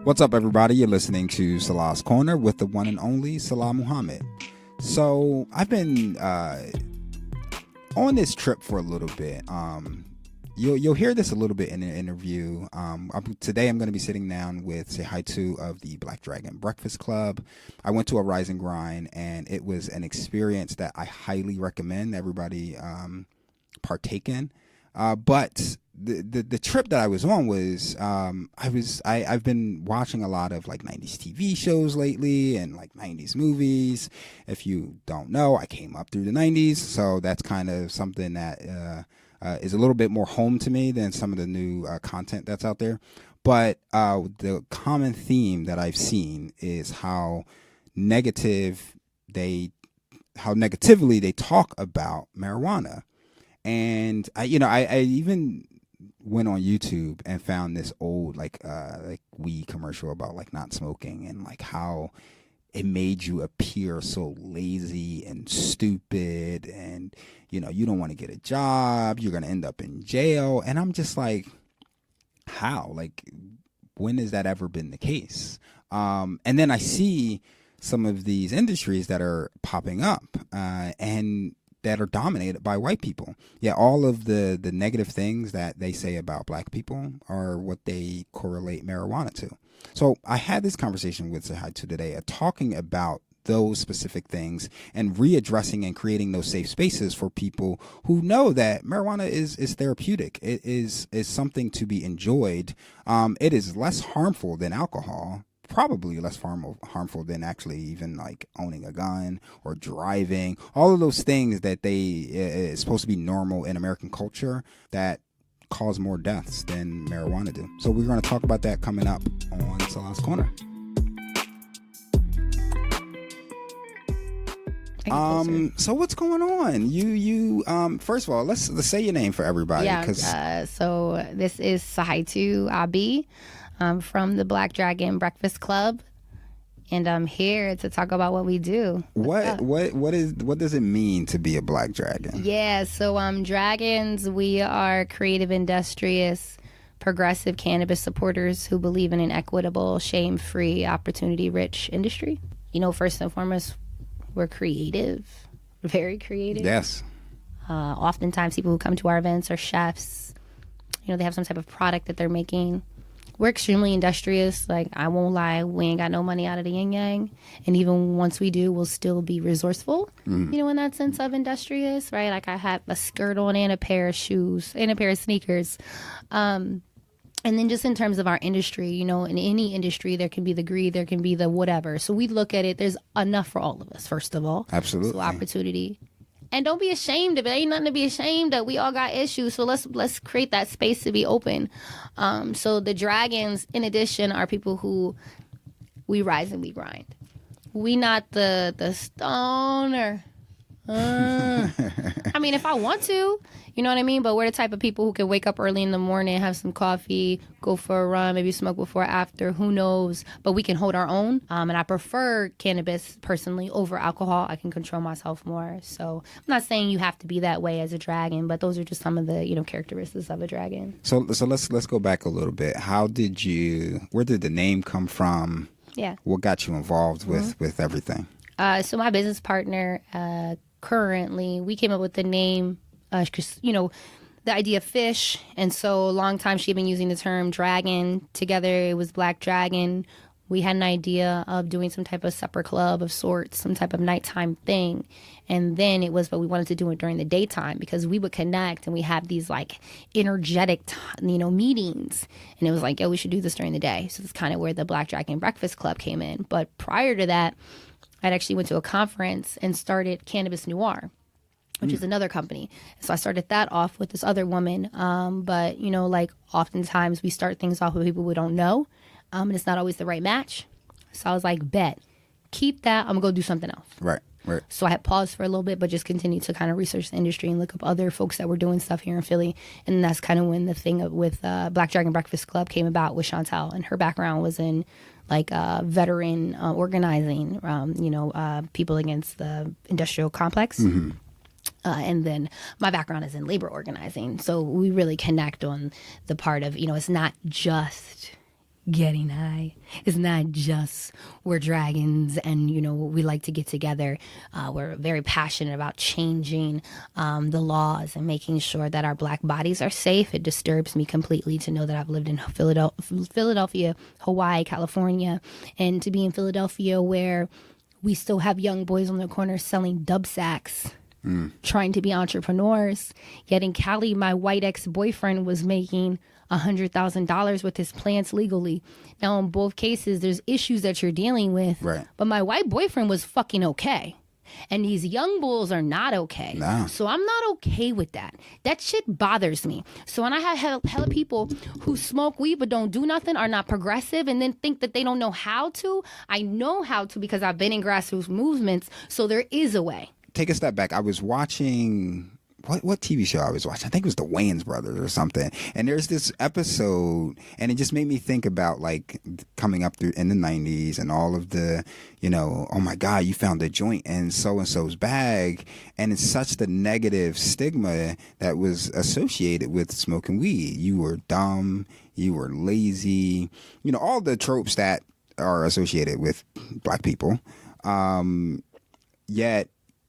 What's up, everybody? You're listening to Salah's Corner with the one and only Salah Muhammad. So I've been on this trip for a little bit. You'll hear this a little bit in an interview. Today I'm going to be sitting down with Tsehaitu of the Black Dragon Breakfast Club. I went to a Rise and Grind, and it was an experience that I highly recommend everybody partake in. But the trip that I was on was I've been watching a lot of like 90s TV shows lately and like 90s movies. If you don't know, I came up through the 90s, so that's kind of something that is a little bit more home to me than some of the new content that's out there. But the common theme that I've seen is how negatively they talk about marijuana. And I even went on YouTube and found this old like weed commercial about like not smoking and like how it made you appear so lazy and stupid, and you don't want to get a job, you're gonna end up in jail. And I'm just like, how? Like, when has that ever been the case? And then I see some of these industries that are popping up and that are dominated by white people. Yeah, all of the negative things that they say about black people are what they correlate marijuana to. So I had this conversation with Tsehaitu today, talking about those specific things and readdressing and creating those safe spaces for people who know that marijuana is therapeutic. It is something to be enjoyed. It is less harmful than alcohol. Probably less harmful than actually even like owning a gun or driving. All of those things that is supposed to be normal in American culture that cause more deaths than marijuana do. So we're going to talk about that coming up on Salah's Corner. So what's going on? You first of all, let's say your name for everybody. Yeah. So this is Tsehaitu Abi. I'm from the Black Dragon Breakfast Club, and I'm here to talk about what we do. What does it mean to be a Black Dragon? Yeah, so dragons, we are creative, industrious, progressive cannabis supporters who believe in an equitable, shame-free, opportunity-rich industry. First and foremost, we're creative, very creative. Yes. Oftentimes, people who come to our events are chefs. They have some type of product that they're making. We're extremely industrious. Like, I won't lie, we ain't got no money out of the yin yang. And even once we do, we'll still be resourceful, in that sense of industrious, right? Like, I have a skirt on and a pair of shoes and a pair of sneakers. And then just in terms of our industry, in any industry, there can be the greed, there can be the whatever. So we look at it, there's enough for all of us, first of all. Absolutely. So opportunity. And don't be ashamed of it. Ain't nothing to be ashamed of. We all got issues. So let's create that space to be open. So the dragons, in addition, are people who we rise and we grind. We not the stoner. I mean, if I want to, you know what I mean? But we're the type of people who can wake up early in the morning, have some coffee, go for a run, maybe smoke before or after, who knows? But we can hold our own. And I prefer cannabis personally over alcohol. I can control myself more. So I'm not saying you have to be that way as a dragon, but those are just some of the, characteristics of a dragon. So let's go back a little bit. Where did the name come from? Yeah. What got you involved with everything? So my business partner, currently, we came up with the name, because, the idea of fish. And so a long time she had been using the term dragon. Together, it was Black Dragon. We had an idea of doing some type of supper club of sorts, some type of nighttime thing. And then but we wanted to do it during the daytime because we would connect and we have these like energetic, meetings. And it was like, we should do this during the day. So that's kind of where the Black Dragon Breakfast Club came in. But prior to that, I'd actually went to a conference and started Cannabis Noir, which is another company. So I started that off with this other woman. But, oftentimes we start things off with people we don't know. And it's not always the right match. So I was like, bet, keep that. I'm going to go do something else. Right. So I had paused for a little bit, but just continued to kind of research the industry and look up other folks that were doing stuff here in Philly. And that's kind of when the thing with Black Dragon Breakfast Club came about with Chantel. And her background was in veteran organizing, people against the industrial complex. Mm-hmm. And then my background is in labor organizing. So we really connect on the part of, it's not just, getting high. It's not just we're dragons and, we like to get together. We're very passionate about changing the laws and making sure that our Black bodies are safe. It disturbs me completely to know that I've lived in Philadelphia, Hawaii, California, and to be in Philadelphia where we still have young boys on the corner selling dub sacks, trying to be entrepreneurs. Yet in Cali, my white ex-boyfriend was making $100,000 with his plants legally. Now, in both cases, there's issues that you're dealing with. Right. But my white boyfriend was fucking okay. And these young bulls are not okay. Nah. So I'm not okay with that. That shit bothers me. So when I have hella people who smoke weed but don't do nothing, are not progressive, and then think that they don't know how to, I know how to because I've been in grassroots movements. So there is a way. Take a step back. I was watching... What TV show I was watching? I think it was the Wayans Brothers or something. And there's this episode, and it just made me think about like coming up through in the 90s and all of the, oh my God, you found a joint in so-and-so's bag. And it's such the negative stigma that was associated with smoking weed. You were dumb, you were lazy, all the tropes that are associated with Black people. Yet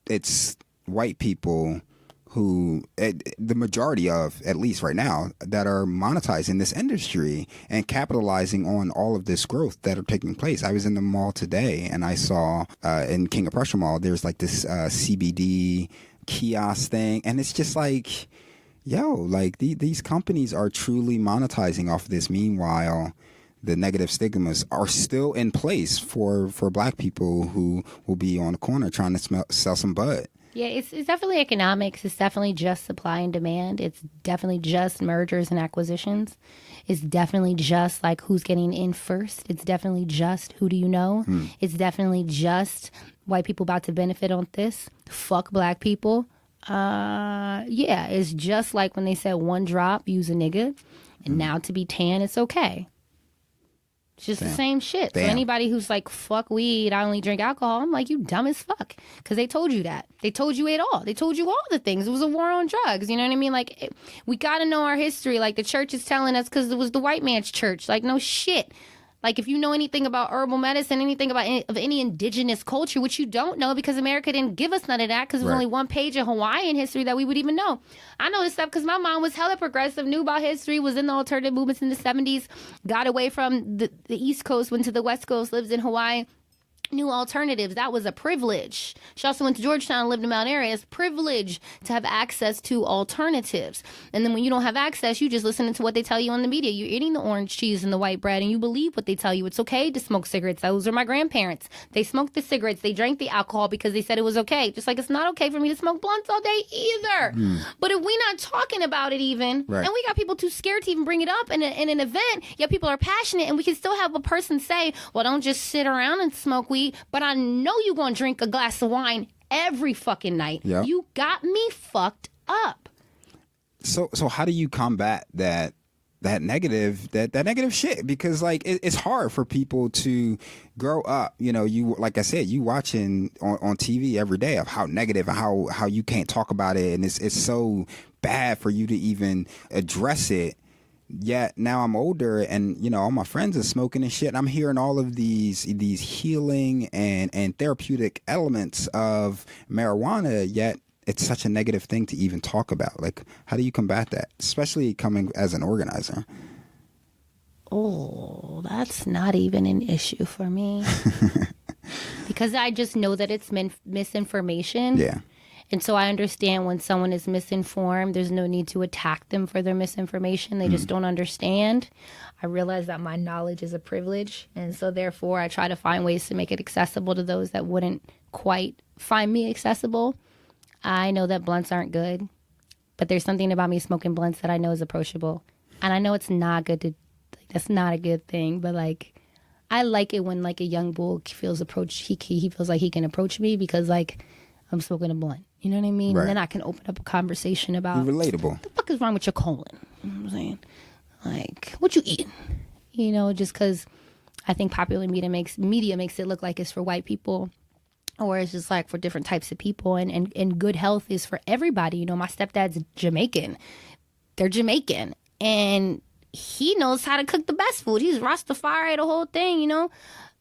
it's white people who the majority of, at least right now, that are monetizing this industry and capitalizing on all of this growth that are taking place. I was in the mall today and I saw in King of Prussia Mall, there's like this CBD kiosk thing. And it's just like, these companies are truly monetizing off of this. Meanwhile, the negative stigmas are still in place for Black people who will be on the corner trying to sell some bud. Yeah, it's definitely economics. It's definitely just supply and demand. It's definitely just mergers and acquisitions. It's definitely just like who's getting in first. It's definitely just who do you know. It's definitely just white people about to benefit on this. Fuck Black people. Yeah, it's just like when they said one drop, use a nigga. And now to be tan, it's okay. It's just the same shit. Damn. So anybody who's like, fuck weed, I only drink alcohol, I'm like, you dumb as fuck. Because they told you that. They told you it all. They told you all the things. It was a war on drugs. You know what I mean? Like, we got to know our history. Like, the church is telling us because it was the white man's church. Like, no shit. Like, if you know anything about herbal medicine, anything about any indigenous culture, which you don't know because America didn't give us none of that because there's only one page of Hawaiian history that we would even know. I know this stuff because my mom was hella progressive, knew about history, was in the alternative movements in the 70s, got away from the East Coast, went to the West Coast, lives in Hawaii. New alternatives. That was a privilege. She also went to Georgetown and lived in Mount Airy. It's privilege to have access to alternatives. And then when you don't have access, you just listen to what they tell you on the media. You're eating the orange cheese and the white bread and you believe what they tell you. It's okay to smoke cigarettes. Those are my grandparents. They smoked the cigarettes. They drank the alcohol because they said it was okay. Just like it's not okay for me to smoke blunts all day either. But if we're not talking about it even, and we got people too scared to even bring it up in an event, yet people are passionate and we can still have a person say, well, don't just sit around and smoke weed, but I know you're going to drink a glass of wine every fucking night. Yep. You got me fucked up. So how do you combat that negative shit? Because like it's hard for people to grow up. You like I said, you watching on TV every day of how negative and how you can't talk about it, and it's so bad for you to even address it. Yet now I'm older and, all my friends are smoking and shit. And I'm hearing all of these healing and therapeutic elements of marijuana, yet it's such a negative thing to even talk about. Like, how do you combat that, especially coming as an organizer? Oh, that's not even an issue for me. Because I just know that it's misinformation. Yeah. And so I understand when someone is misinformed, there's no need to attack them for their misinformation. They just don't understand. I realize that my knowledge is a privilege. And so therefore, I try to find ways to make it accessible to those that wouldn't quite find me accessible. I know that blunts aren't good, but there's something about me smoking blunts that I know is approachable. And I know it's not good that's not a good thing, but like, I like it when like a young bull feels approached. He feels like he can approach me because like I'm smoking a blunt. You know what I mean? Right. And then I can open up a conversation about relatable. What the fuck is wrong with your colon? You know what I'm saying? Like, what you eating? Just because I think popular media makes it look like it's for white people, or it's just like for different types of people. And good health is for everybody. My stepdad's Jamaican. They're Jamaican. And he knows how to cook the best food. He's Rastafari, the whole thing, you know?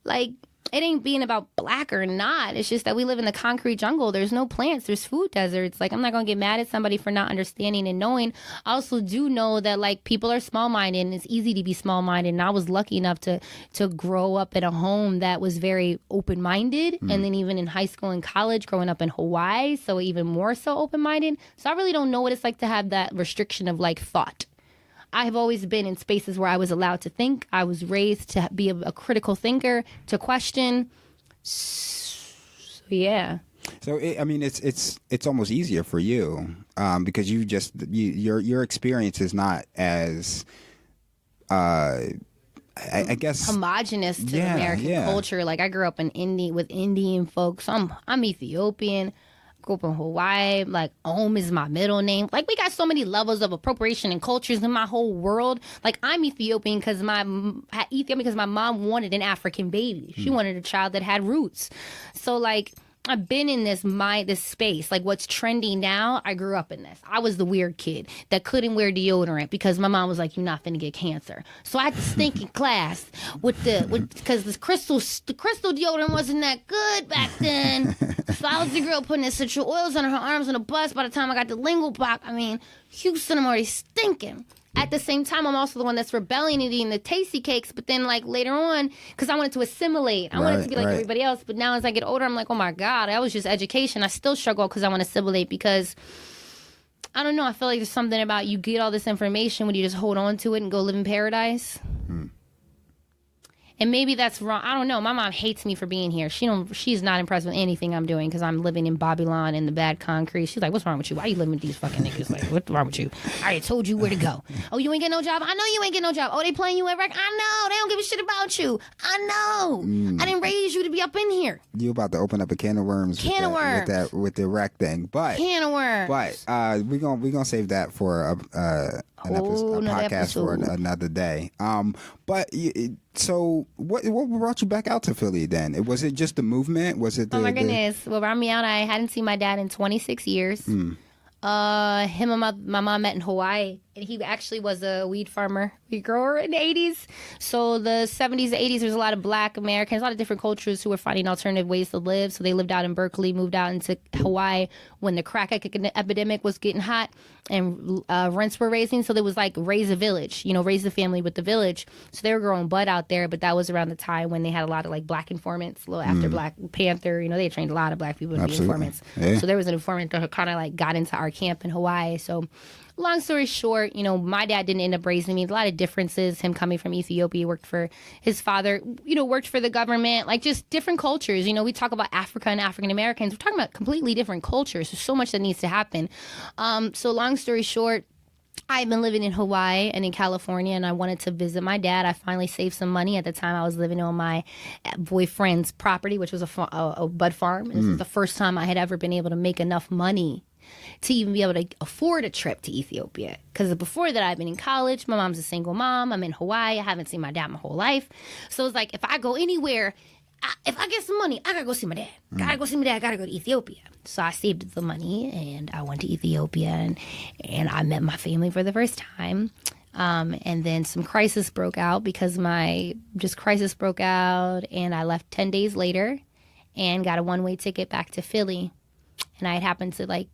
Like, it ain't being about black or not. It's just that we live in the concrete jungle. There's no plants. There's food deserts. Like, I'm not going to get mad at somebody for not understanding and knowing. I also do know that, like, people are small-minded, and it's easy to be small-minded. And I was lucky enough to grow up in a home that was very open-minded. And then even in high school and college, growing up in Hawaii, so even more so open-minded. So I really don't know what it's like to have that restriction of, like, thought. I have always been in spaces where I was allowed to think. I was raised to be a critical thinker, to question. So, yeah. So it's almost easier for you because your experience is not as I guess homogenous to American culture. Like, I grew up in with Indian folks. I'm Ethiopian. Grew up in Hawaii. Like, is my middle name. Like, we got so many levels of appropriation and cultures in my whole world. Like, I'm Ethiopian because my mom wanted an African baby. She wanted a child that had roots. So, like, I've been in this space. Like, what's trending now, I grew up in this. I was the weird kid that couldn't wear deodorant because my mom was like, "You're not finna get cancer." So I had to stink in class because the crystal deodorant wasn't that good back then. So I was the girl putting essential oils on her arms on a bus. By the time I got to lingual block, Houston, I'm already stinking. At the same time, I'm also the one that's rebelling and eating the tasty cakes. But then, like, later on, because I wanted to assimilate. I wanted to be like everybody else. But now as I get older, I'm like, oh, my God, that was just education. I still struggle because I want to assimilate because, I don't know, I feel like there's something about you get all this information when you just hold on to it and go live in paradise. And maybe that's wrong. I don't know. My mom hates me for being here. She's not impressed with anything I'm doing because I'm living in Babylon in the bad concrete. She's like, "What's wrong with you? Why are you living with these fucking niggas? Like, what's wrong with you? I already told you where to go. Oh, you ain't get no job? I know you ain't get no job. Oh, they playing you at rec? I know. They don't give a shit about you. I know. I didn't raise you to be up in here." You about to open up a can of worms. With the rec thing, but can of worms. But we gonna save that for a podcast for another day. So what brought you back out to Philly then? Was it just the movement? Was it? Oh my goodness! Well, brought me out. I hadn't seen my dad in 26 years. Him and my mom met in Hawaii, and he actually was a weed grower in the 80s. So the 70s, the 80s, there was a lot of black Americans, a lot of different cultures who were finding alternative ways to live. So they lived out in Berkeley, moved out into Hawaii when the crack epidemic was getting hot and rents were raising. So there was like raise a village, raise the family with the village. So they were growing bud out there, but that was around the time when they had a lot of like black informants, a little after Black Panther. They trained a lot of black people to be informants. Yeah. So there was an informant that kind of like got into our camp in Hawaii. So long story short, my dad didn't end up raising me. A lot of differences. Him coming from Ethiopia, worked for his father, worked for the government, like just different cultures. We talk about Africa and African Americans. We're talking about completely different cultures. There's so much that needs to happen. So long story short, I've been living in Hawaii and in California, and I wanted to visit my dad. I finally saved some money. At the time, I was living on my boyfriend's property, which was a bud farm. This was the first time I had ever been able to make enough money to even be able to afford a trip to Ethiopia. Because before that, I've been in college. My mom's a single mom. I'm in Hawaii. I haven't seen my dad my whole life. So it's like, if I go anywhere, if I get some money, I gotta go see my dad. Gotta go see my dad. Gotta go to Ethiopia. So I saved the money, and I went to Ethiopia, and I met my family for the first time. And then some crisis broke out because crisis broke out, and I left 10 days later and got a one-way ticket back to Philly. And I had happened to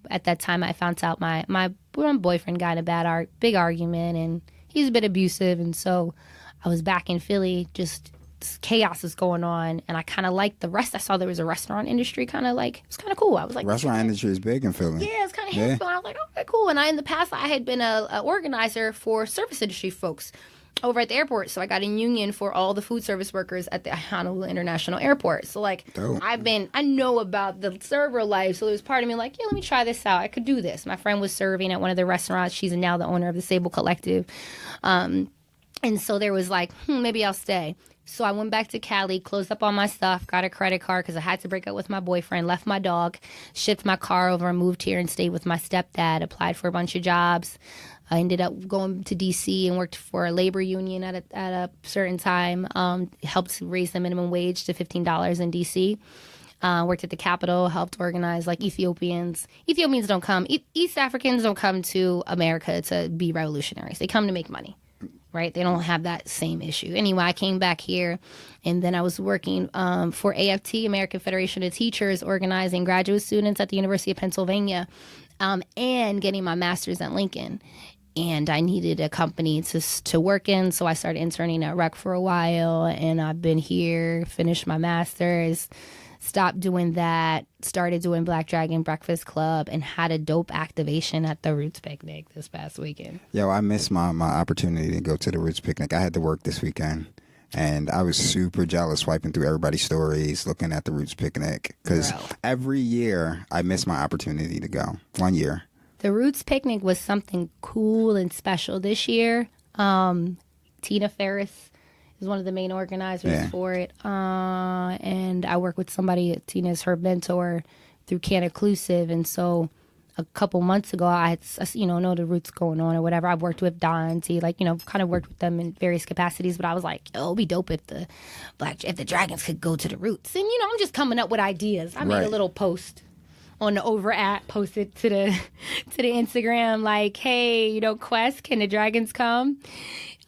at that time I found out my boyfriend got in a big argument, and he's a bit abusive, and so I was back in Philly, just chaos is going on, and I kind of liked the rest. I saw there was a restaurant industry, it was kind of cool. I was like, restaurant industry is big in Philly. Yeah, it's kind of hip. I was like, okay, cool. And in the past, I had been a organizer for service industry folks over at the airport. So I got in union for all the food service workers at the Honolulu International Airport. So dope. I know about the server life. So there was part of me like, yeah, let me try this out. I could do this. My friend was serving at one of the restaurants. She's now the owner of the Sable Collective. And so there was like, maybe I'll stay. So I went back to Cali, closed up all my stuff, got a credit card because I had to break up with my boyfriend, left my dog, shipped my car over, and moved here and stayed with my stepdad, applied for a bunch of jobs. I ended up going to D.C. and worked for a labor union at a certain time, helped raise the minimum wage to $15 in D.C. Worked at the Capitol, helped organize like Ethiopians. Ethiopians don't come. East Africans don't come to America to be revolutionaries. They come to make money, right? They don't have that same issue. Anyway, I came back here, and then I was working for AFT, American Federation of Teachers, organizing graduate students at the University of Pennsylvania, and getting my master's at Lincoln. And I needed a company to work in, so I started interning at Rec for a while, and I've been here, finished my master's, stopped doing that, started doing Black Dragon Breakfast Club, and had a dope activation at the Roots Picnic this past weekend. Yo, I missed my opportunity to go to the Roots Picnic. I had to work this weekend, and I was super jealous swiping through everybody's stories, looking at the Roots Picnic, because every year I miss my opportunity to go. 1 year. The Roots Picnic was something cool and special this year. Tina Ferris is one of the main organizers for it. And I work with somebody, Tina's her mentor through Cannabis. And so a couple months ago, I had, know the Roots going on or whatever. I've worked with Don T, kind of worked with them in various capacities. But I was like, it'd be dope if the Dragons could go to the Roots. And, I'm just coming up with ideas. I made a little post on the Over app, posted to the Instagram, like, hey, Quest, can the Dragons come?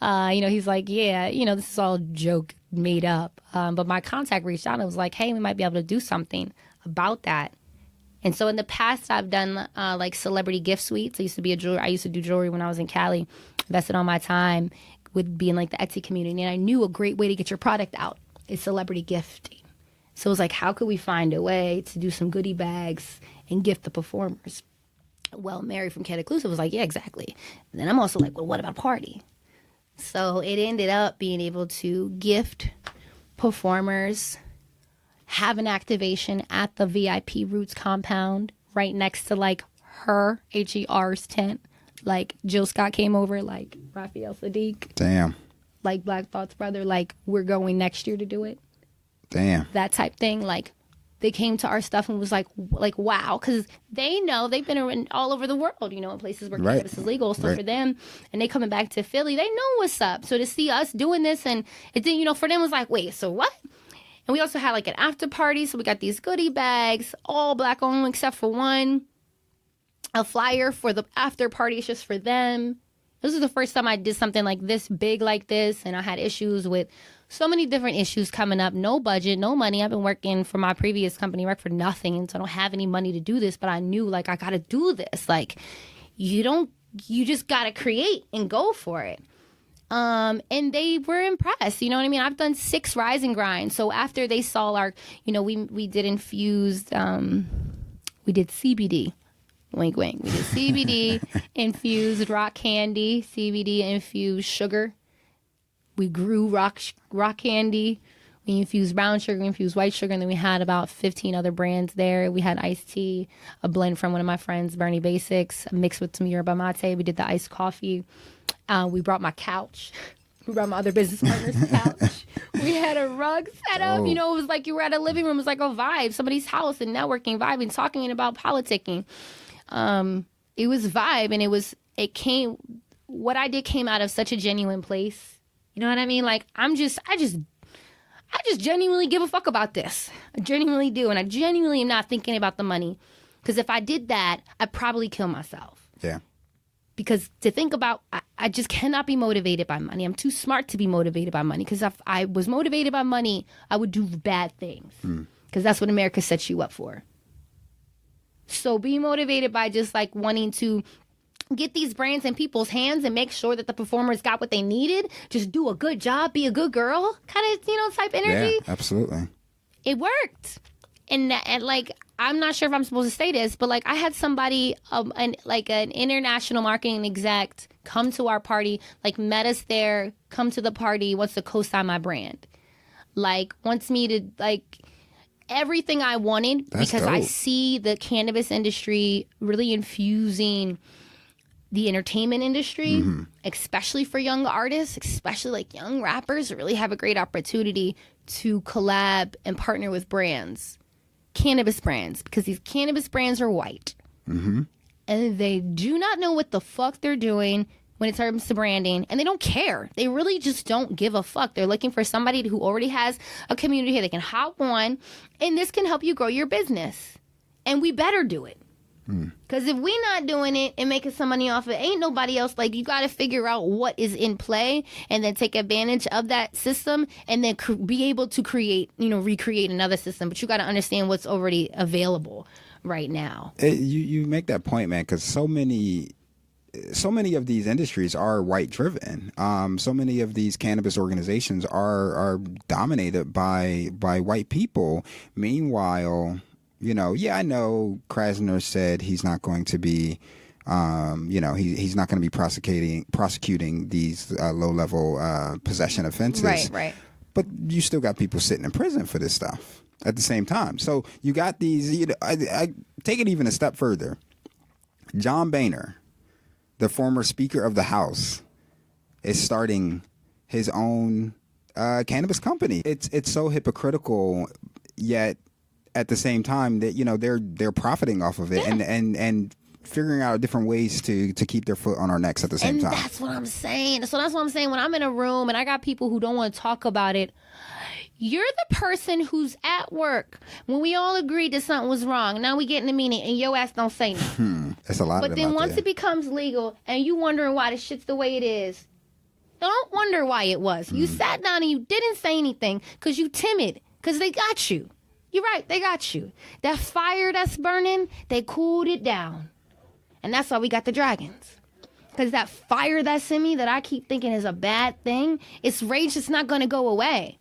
He's like, yeah, this is all joke made up. But my contact reached out and was like, hey, we might be able to do something about that. And so in the past, I've done like celebrity gift suites. I used to do jewelry when I was in Cali, invested all my time with being like the Etsy community. And I knew a great way to get your product out is celebrity gifting. So it was like, how could we find a way to do some goodie bags and gift the performers? Well, Mary from Cannabis was like, yeah, exactly. And then I'm also like, well, what about a party? So it ended up being able to gift performers, have an activation at the VIP Roots compound right next to like her, HER's tent. Like Jill Scott came over, like Raphael Sadiq. Damn. Like Black Thought's brother, like we're going next year to do it. Damn. That type thing. Like they came to our stuff and was like wow, because they know they've been all over the world, in places where cannabis is legal. So for them, and they coming back to Philly, they know what's up. So to see us doing this, and it then, for them it was like, wait, so what? And we also had like an after party, so we got these goodie bags, all Black owned except for one. A flyer for the after party is just for them. This is the first time I did something like this, big like this, and I had issues with so many different issues coming up. No budget, no money. I've been working for my previous company, work for nothing, and so I don't have any money to do this, but I knew, like, I got to do this. Like, you just got to create and go for it. And they were impressed. You know what I mean? I've done 6 rise and grinds. So after they saw our, we did infused, we did CBD. Wink, wink. We did CBD, infused rock candy, CBD infused sugar. We grew rock candy. We infused brown sugar, infused white sugar, and then we had about 15 other brands there. We had iced tea, a blend from one of my friends, Bernie Basics, mixed with some yerba mate. We did the iced coffee. We brought my couch. We brought my other business partner's couch. We had a rug set up. It was like you were at a living room. It was like a vibe, somebody's house, and networking, vibing, talking about politicking. It was vibe, and what I did came out of such a genuine place. You know what I mean? Like, I just genuinely give a fuck about this. I genuinely do. And I genuinely am not thinking about the money. Because if I did that, I'd probably kill myself. Yeah. Because to think about, I just cannot be motivated by money. I'm too smart to be motivated by money. Because if I was motivated by money, I would do bad things. Because that's what America sets you up for. So be motivated by just like wanting to get these brands in people's hands and make sure that the performers got what they needed. Just do a good job, be a good girl, kind of, type energy. Yeah, absolutely. It worked. And like, I'm not sure if I'm supposed to say this, but like I had somebody, an international marketing exec come to our party, like met us there, come to the party, wants to co-sign my brand. Like wants me to like everything I wanted. That's because dope. I see the cannabis industry really infusing the entertainment industry, especially for young artists, especially like young rappers, really have a great opportunity to collab and partner with brands, cannabis brands, because these cannabis brands are white. And they do not know what the fuck they're doing when it comes to branding, and they don't care. They really just don't give a fuck. They're looking for somebody who already has a community here. They can hop on, and this can help you grow your business. And we better do it. Because if we not doing it and making some money off of it, ain't nobody else. Like, you got to figure out what is in play and then take advantage of that system and then be able to create, recreate another system. But you got to understand what's already available right now. You make that point, man, because so many of these industries are white driven. So many of these cannabis organizations are dominated by white people. Meanwhile, I know Krasner said he's not going to be, he's not going to be prosecuting these low-level possession offenses. Right. But you still got people sitting in prison for this stuff at the same time. So you got these, I take it even a step further. John Boehner, the former Speaker of the House, is starting his own cannabis company. It's so hypocritical, yet at the same time that they're profiting off of it and figuring out different ways to keep their foot on our necks at the same time. That's what I'm saying. So that's what I'm saying. When I'm in a room and I got people who don't want to talk about it, you're the person who's at work when we all agreed that something was wrong. Now we get in a meeting and your ass don't say nothing. That's a lot. But then once it becomes legal and you wondering why the shit's the way it is, don't wonder why it was. You sat down and you didn't say anything because you timid, because they got you. You're right, they got you. That fire that's burning, they cooled it down. And that's why we got the dragons. Because that fire that's in me that I keep thinking is a bad thing, it's rage that's not going to go away.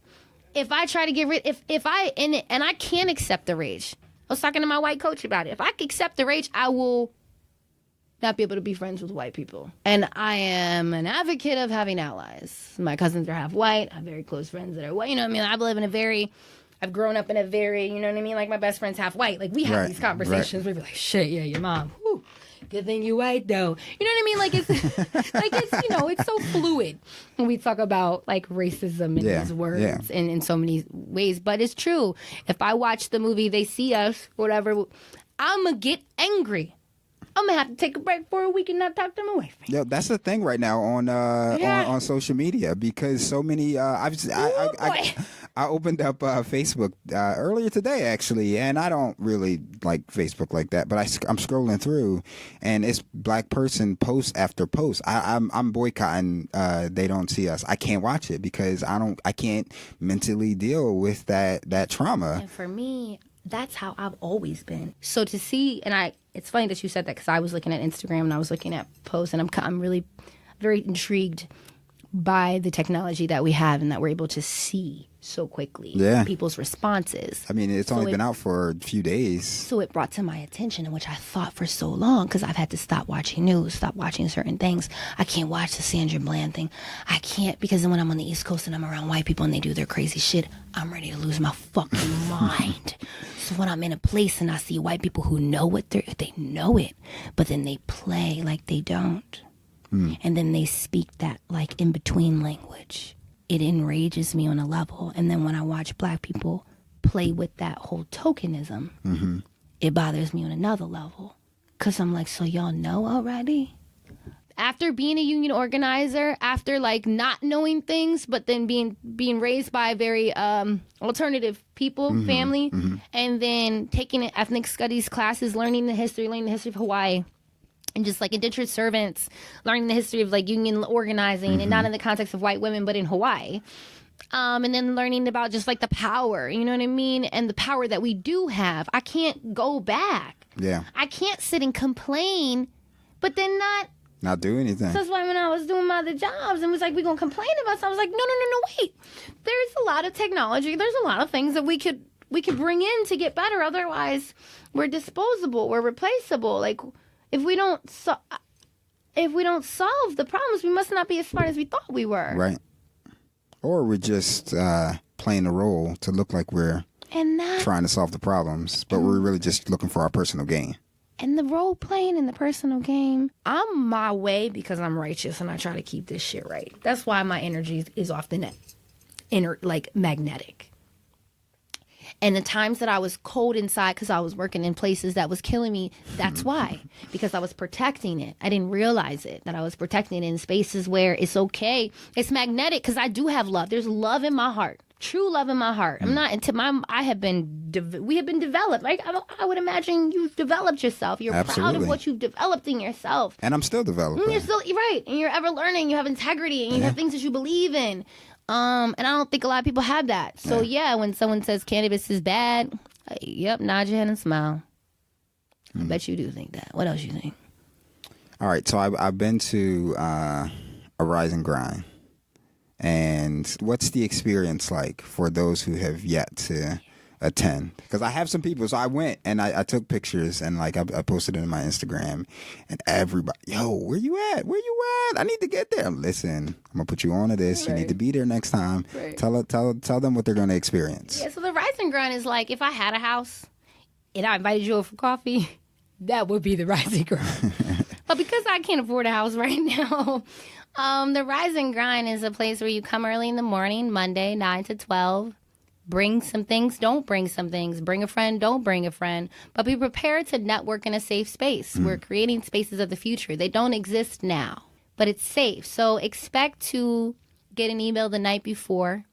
If I try to get rid, and I can't accept the rage. I was talking to my white coach about it. If I accept the rage, I will not be able to be friends with white people. And I am an advocate of having allies. My cousins are half white. I have very close friends that are white. I've grown up in a very, like my best friend's half white. Like we have these conversations. We'd be like, shit, yeah, your mom. Whew, good thing you white though. You know what I mean? Like it's so fluid when we talk about like racism in these words and in so many ways. But it's true. If I watch the movie They See Us, whatever, I'm going to get angry. I'm gonna have to take a break for a week and not talk to them away. Yeah, that's the thing right now on social media, because so many. I opened up Facebook earlier today actually, and I don't really like Facebook like that, but I'm scrolling through, and it's black person post after post. I'm boycotting. They Don't See Us. I can't watch it because I can't mentally deal with that trauma. And for me, that's how I've always been. So to see, it's funny that you said that, because I was looking at Instagram and I was looking at posts, and I'm really very intrigued by the technology that we have and that we're able to see so quickly people's responses. I mean, it's only been out for a few days. So it brought to my attention, and which I thought for so long, because I've had to stop watching news, stop watching certain things. I can't watch the Sandra Bland thing. I can't, because then when I'm on the East Coast and I'm around white people and they do their crazy shit, I'm ready to lose my fucking mind. So when I'm in a place and I see white people who know what they know it, but then they play like they don't. And then they speak that like in between language. It enrages me on a level. And then when I watch black people play with that whole tokenism, it bothers me on another level. Because I'm like, so y'all know already? After being a union organizer, after like not knowing things, but then being raised by a very alternative people, family, and then taking ethnic studies classes, learning the history of Hawaii, and just like indentured servants, learning the history of like union organizing, and not in the context of white women, but in Hawaii. And then learning about just like the power, you know what I mean? And the power that we do have. I can't go back. Yeah. I can't sit and complain, but then not do anything. So that's why when I was doing my other jobs and was like, we're going to complain about something, I was like, no, wait. There's a lot of technology. There's a lot of things that we could bring in to get better. Otherwise, we're disposable. We're replaceable. Like, if we don't solve the problems, we must not be as smart as we thought we were. Right. Or we're just playing a role to look like we're trying to solve the problems, but we're really just looking for our personal gain. And the role playing in the personal game, I'm my way because I'm righteous and I try to keep this shit right. That's why my energy is often magnetic. And the times that I was cold inside because I was working in places that was killing me, that's why. Because I was protecting it. I didn't realize it, that I was protecting it in spaces where it's okay. It's magnetic because I do have love. There's love in my heart. True love in my heart. I'm not into we have been developed. Like I would imagine you've developed yourself. You're proud of what you've developed in yourself. And I'm still developing. You're right. And you're ever learning. You have integrity and you have things that you believe in. And I don't think a lot of people have that. So when someone says cannabis is bad, yep, nod your head and smile. I bet you do think that. What else you think? All right. So I've been to a Rise and Grind. And what's the experience like for those who have yet to attend? Because I have some people. So I went and I took pictures and like I posted it on my Instagram, and everybody, yo, where you at? Where you at? I need to get there. Listen, I'm gonna put you on to this. Right. You need to be there next time. Right. Tell them what they're gonna experience. Yeah. So the Rise and Grind is like if I had a house and I invited you over for coffee, that would be the Rise and Grind. But because I can't afford a house right now. The Rise and Grind is a place where you come early in the morning, Monday, 9 to 12. Bring some things, don't bring some things. Bring a friend, don't bring a friend. But be prepared to network in a safe space. We're creating spaces of the future. They don't exist now, but it's safe. So expect to get an email the night before.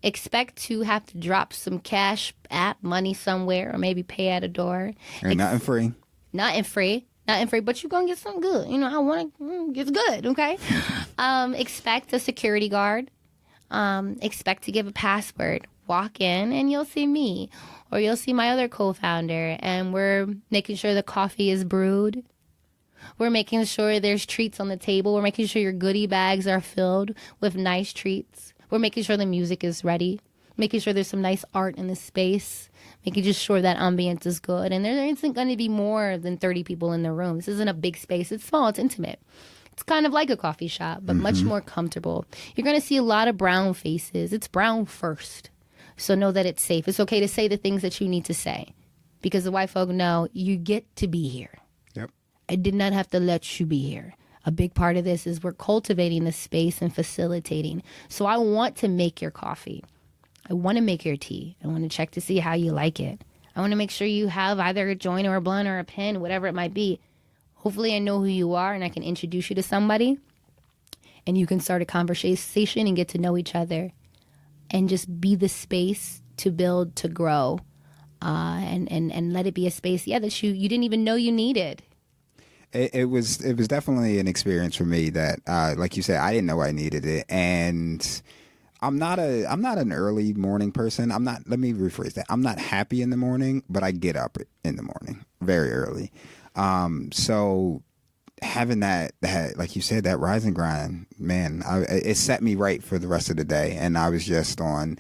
Expect to have to drop some cash app money somewhere or maybe pay at a door. And nothing free. Nothing free. Nothing free, but you're going to get something good. You know, I want to get good, okay? Expect a security guard. Expect to give a password. Walk in and you'll see me or you'll see my other co-founder. And we're making sure the coffee is brewed. We're making sure there's treats on the table. We're making sure your goodie bags are filled with nice treats. We're making sure the music is ready. Making sure there's some nice art in the space. Making just sure that ambience is good. And there isn't going to be more than 30 people in the room. This isn't a big space. It's small. It's intimate. It's kind of like a coffee shop, but much more comfortable. You're going to see a lot of brown faces. It's brown first. So know that it's safe. It's okay to say the things that you need to say. Because the white folk know you get to be here. Yep. I did not have to let you be here. A big part of this is we're cultivating the space and facilitating. So I want to make your coffee. I want to make your tea. I want to check to see how you like it. I want to make sure you have either a joint or a blunt or a pen, whatever it might be. Hopefully I know who you are and I can introduce you to somebody and you can start a conversation and get to know each other and just be the space to build, to grow, and let it be a space, that you didn't even know you needed. It was definitely an experience for me that, like you said, I didn't know I needed it. And I'm not an early morning person. Let me rephrase that. I'm not happy in the morning, but I get up in the morning very early. So having that, like you said, that Rise and Grind, man, it set me right for the rest of the day. And I was just on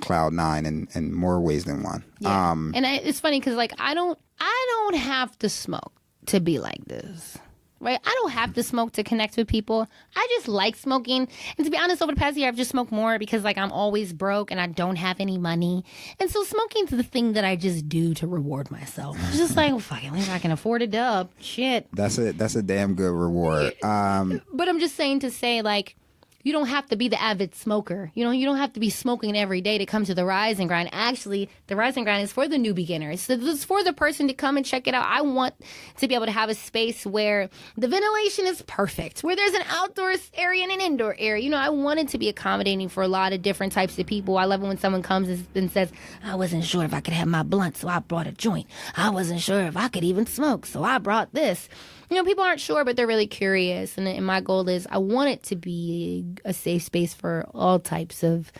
cloud nine in more ways than one. Yeah. And it's funny because like, I don't have to smoke to be like this. Right? I don't have to smoke to connect with people. I just like smoking. And to be honest, over the past year, I've just smoked more because like I'm always broke and I don't have any money. And so smoking's the thing that I just do to reward myself. It's just like, well, fuck it, at least I can afford a dub. Shit. That's a damn good reward. But I'm just saying to say like, you don't have to be the avid smoker. You know, you don't have to be smoking every day to come to the Rise and Grind. Actually, the Rise and Grind is for the new beginners. So it's for the person to come and check it out. I want to be able to have a space where the ventilation is perfect, where there's an outdoor area and an indoor area. You know, I want it to be accommodating for a lot of different types of people. I love it when someone comes and says, I wasn't sure if I could have my blunt, so I brought a joint. I wasn't sure if I could even smoke, so I brought this. You know, people aren't sure, but they're really curious. And my goal is I want it to be a safe space for all types of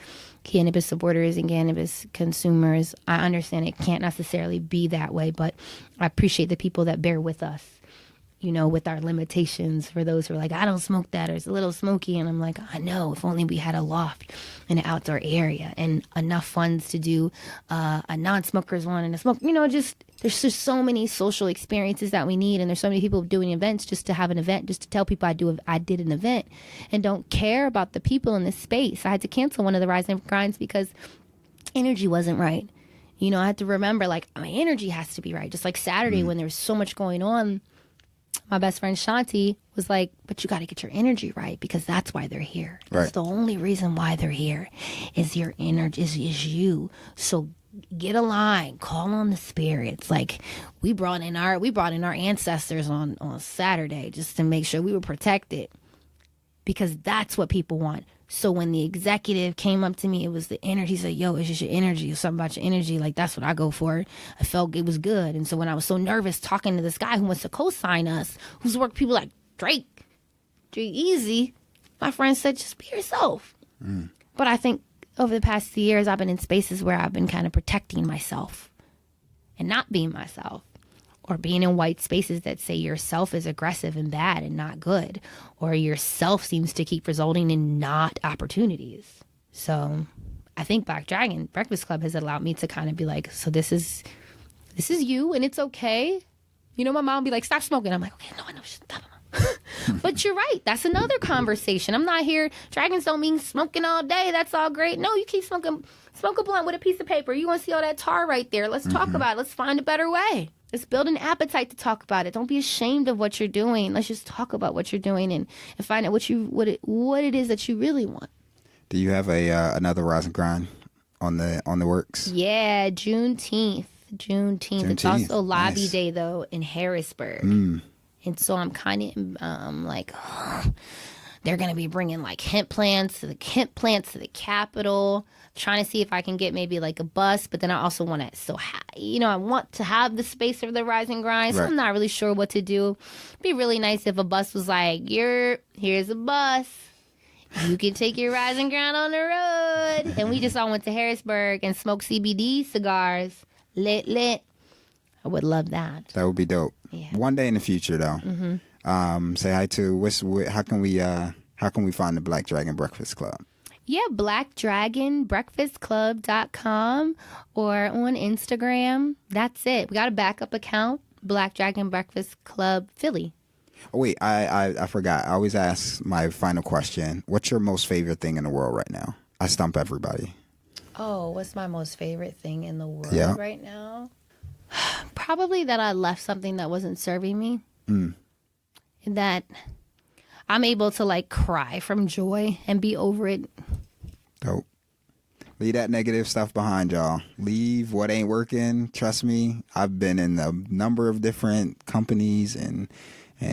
cannabis supporters and cannabis consumers. I understand it can't necessarily be that way, but I appreciate the people that bear with us, you know, with our limitations. For those who are like, I don't smoke that, or it's a little smoky. And I'm like, I know, if only we had a loft in an outdoor area and enough funds to do a non-smokers one and a smoke, you know, just there's just so many social experiences that we need. And there's so many people doing events just to have an event, just to tell people I did an event and don't care about the people in this space. I had to cancel one of the Rise and Grinds because energy wasn't right. You know, I had to remember like my energy has to be right. Just like Saturday when there was so much going on, my best friend Shanti was like, but you got to get your energy right because that's why they're here. That's the only reason why they're here is your energy, is you. So get a line, call on the spirits. Like we brought in our ancestors on Saturday just to make sure we were protected, because that's what people want. So when the executive came up to me, it was the energy. He said, yo, it's just your energy. It's something about your energy. Like, that's what I go for. I felt it was good. And so when I was so nervous talking to this guy who wants to co-sign us, who's worked people like Drake Easy, my friend said, just be yourself. But I think over the past few years, I've been in spaces where I've been kind of protecting myself and not being myself, or being in white spaces that say yourself is aggressive and bad and not good, or yourself seems to keep resulting in not opportunities. So I think Black Dragon Breakfast Club has allowed me to kind of be like, so this is you, and it's okay. You know, my mom would be like, stop smoking. I'm like, okay, no, I know, stop. But you're right. That's another conversation. I'm not here. Dragons don't mean smoking all day. That's all great. No, you keep smoking. Smoke a blunt with a piece of paper. You want to see all that tar right there. Let's talk about it. Let's find a better way. Let's build an appetite to talk about it. Don't be ashamed of what you're doing. Let's just talk about what you're doing and find out what it is that you really want. Do you have another Rise and Grind on the works? Yeah, Juneteenth. It's also Lobby Day though in Harrisburg, and so I'm kind of like, they're gonna be bringing like hemp plants to the Capitol. Trying to see if I can get maybe like a bus, but then I also want to I want to have the space for the Rise and Grind, so right. I'm not really sure what to do. It'd be really nice if a bus was like, here's a bus. You can take your Rise and Grind on the road. And we just all went to Harrisburg and smoked CBD cigars. Lit. I would love that. That would be dope. Yeah. One day in the future, though. Tsehaitu. How can we find the Black Dragon Breakfast Club? Yeah, blackdragonbreakfastclub.com or on Instagram. That's it. We got a backup account, Black Dragon Breakfast Club Philly. Oh, wait, I forgot. I always ask my final question. What's your most favorite thing in the world right now? I stump everybody. Oh, what's my most favorite thing in the world right now? Probably that I left something that wasn't serving me. And that I'm able to like cry from joy and be over it. Dope. Leave that negative stuff behind, y'all. Leave what ain't working. Trust me, I've been in a number of different companies and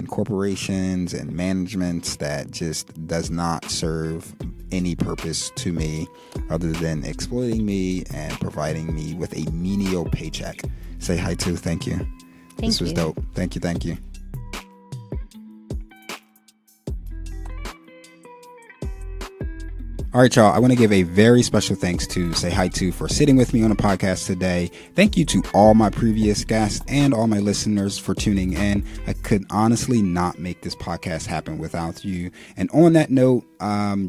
corporations and managements that just does not serve any purpose to me other than exploiting me and providing me with a menial paycheck. Tsehaitu, thank you. This was dope. Thank you. All right, y'all. I want to give a very special thanks to Tsehaitu for sitting with me on the podcast today. Thank you to all my previous guests and all my listeners for tuning in. I could honestly not make this podcast happen without you. And on that note,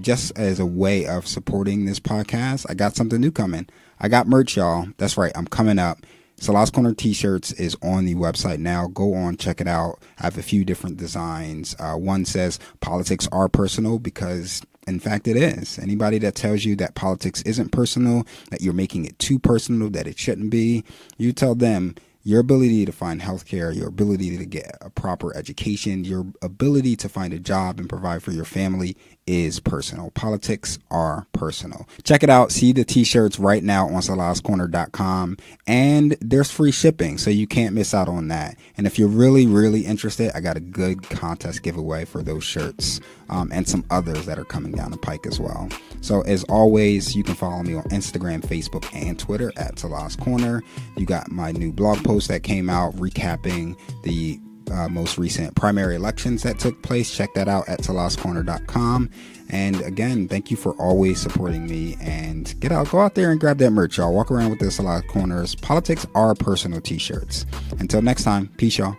just as a way of supporting this podcast, I got something new coming. I got merch, y'all. That's right. I'm coming up. Salah's Corner t-shirts is on the website now. Go on, check it out. I have a few different designs. One says politics are personal because in fact it is. Anybody that tells you that politics isn't personal, that you're making it too personal, that it shouldn't be, you tell them your ability to find healthcare, your ability to get a proper education, your ability to find a job and provide for your family is personal. Politics are personal. Check it out. See the t-shirts right now on salahscorner.com, and there's free shipping, so you can't miss out on that. And if you're really, really interested, I got a good contest giveaway for those shirts, and some others that are coming down the pike as well. So as always, you can follow me on Instagram, Facebook, and Twitter at Salah's Corner. You got my new blog post that came out recapping the most recent primary elections that took place. Check that out at salahscorner.com. And again, thank you for always supporting me, and go out there and grab that merch, y'all. Walk around with the Salah Corners Politics Are Personal t-shirts. Until next time, peace, y'all.